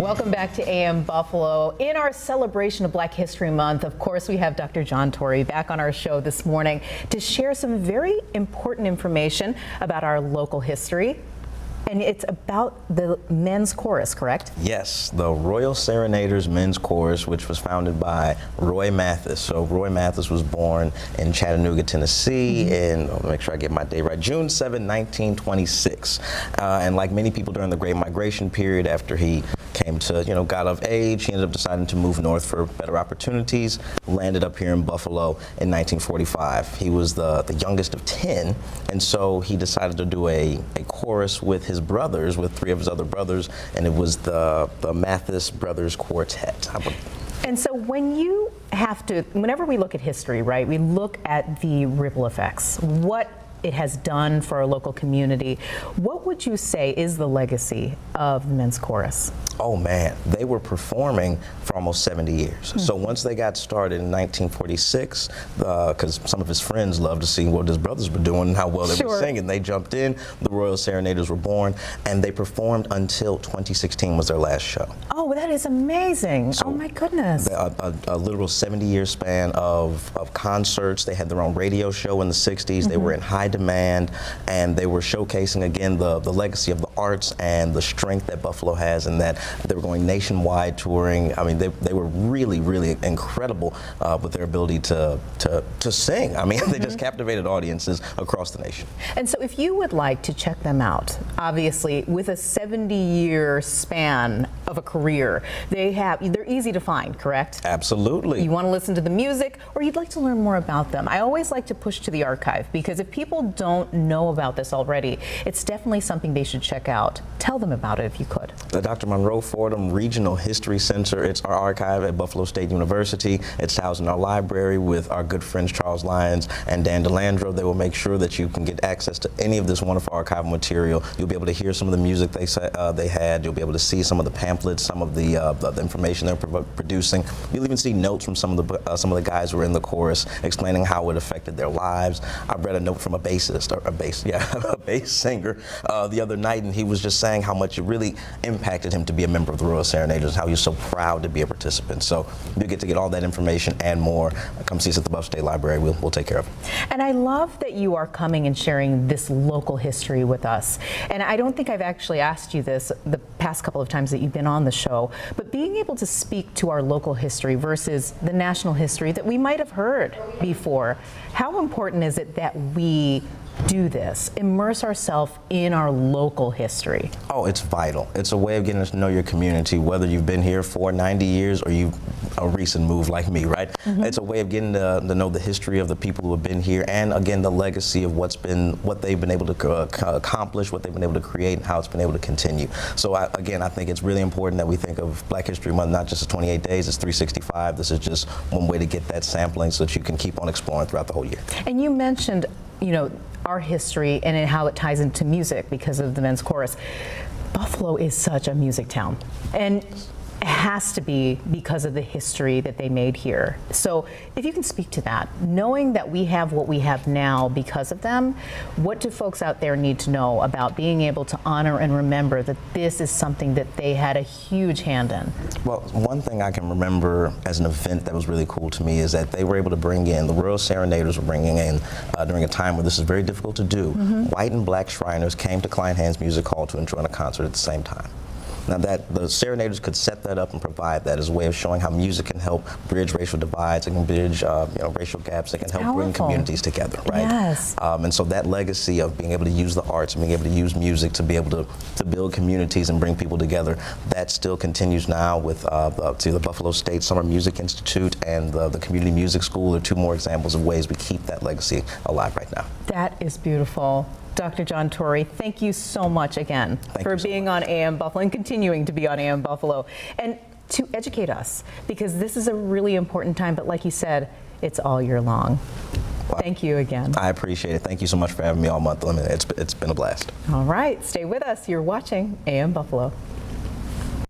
Welcome back to AM Buffalo. In our celebration of Black History Month, of course, we have Dr. John Torrey back on our show this morning to share some very important information about our local history. And it's about the men's chorus, correct? Yes, the Royal Serenaders men's chorus, which was founded by Roy Mathis. So Roy Mathis was born in Chattanooga, Tennessee, in, I'll make sure I get my date right, June 7, 1926. And like many people during the Great Migration period, after he came to, got of age, he ended up deciding to move north for better opportunities, landed up here in Buffalo in 1945. He was the youngest of 10, and so he decided to do a chorus with his brothers, with 3 of his other brothers, and it was the Mathis Brothers Quartet. And so whenever we look at history, right, we look at the ripple effects, what it has done for our local community. What would you say is the legacy of the men's chorus? Oh man, they were performing for almost 70 years. So once they got started in 1946, because some of his friends loved to see what his brothers were doing and how well they were singing, they jumped in, the Royal Serenaders were born, and they performed until 2016 was their last show. Oh, that is amazing. So oh my goodness. A literal 70-year span of concerts. They had their own radio show in the 60s. They were in high demand, and they were showcasing again the legacy of the arts and the strength that Buffalo has, and that they were going nationwide touring. I mean, they were really, really incredible with their ability to sing. I mean, they just captivated audiences across the nation. And so if you would like to check them out, obviously with a 70-year span of a career, they're easy to find, correct? Absolutely. You want to listen to the music, or you'd like to learn more about them. I always like to push to the archive, because if people don't know about this already, it's definitely something they should check out. Tell them about it if you could. The Dr. Monroe Fordham Regional History Center, it's our archive at Buffalo State University. It's housed in our library with our good friends Charles Lyons and Dan DeLandro. They will make sure that you can get access to any of this wonderful archival material. You'll be able to hear some of the music they had. You'll be able to see some of the pamphlets, some of the information they're producing. You'll even see notes from some of the guys who were in the chorus explaining how it affected their lives. I read a note from a bass singer the other night, and he was just saying how much it really impacted him to be a member of the Royal Serenaders, how he was so proud to be a participant. So you get to get all that information and more. Come see us at the Buffalo State Library. We'll take care of it. And I love that you are coming and sharing this local history with us. And I don't think I've actually asked you this the past couple of times that you've been on the show, but being able to speak to our local history versus the national history that we might have heard before, how important is it that we do this, immerse ourselves in our local history? Oh, it's vital. It's a way of getting to know your community, whether you've been here for 90 years or you've a recent move like me, right? It's a way of getting to know the history of the people who have been here, and again, the legacy of what they've been able to accomplish, what they've been able to create, and how it's been able to continue. So I think it's really important that we think of Black History Month not just as 28 days, it's 365. This is just one way to get that sampling so that you can keep on exploring throughout the whole year. And you mentioned, our history and how it ties into music because of the men's chorus. Buffalo is such a music town, and it has to be because of the history that they made here. So if you can speak to that, knowing that we have what we have now because of them, what do folks out there need to know about being able to honor and remember that this is something that they had a huge hand in? Well, one thing I can remember as an event that was really cool to me is that they were able to bring in, the Royal Serenaders were bringing in, during a time where this is very difficult to do, white and black Shriners came to Klein Hand's Music Hall to enjoy a concert at the same time. Now that the Serenaders could set that up and provide that as a way of showing how music can help bridge racial divides, it can bridge racial gaps, it can help bring communities together, right? Yes. And so that legacy of being able to use the arts and being able to use music to be able to build communities and bring people together, that still continues now with the Buffalo State Summer Music Institute and the Community Music School are 2 more examples of ways we keep that legacy alive right now. That is beautiful. Dr. John Torrey, thank you so much again for being on AM Buffalo and continuing to be on AM Buffalo and to educate us, because this is a really important time, but like you said, it's all year long. Well, thank you again. I appreciate it. Thank you so much for having me all month. It's been a blast. All right, stay with us. You're watching AM Buffalo.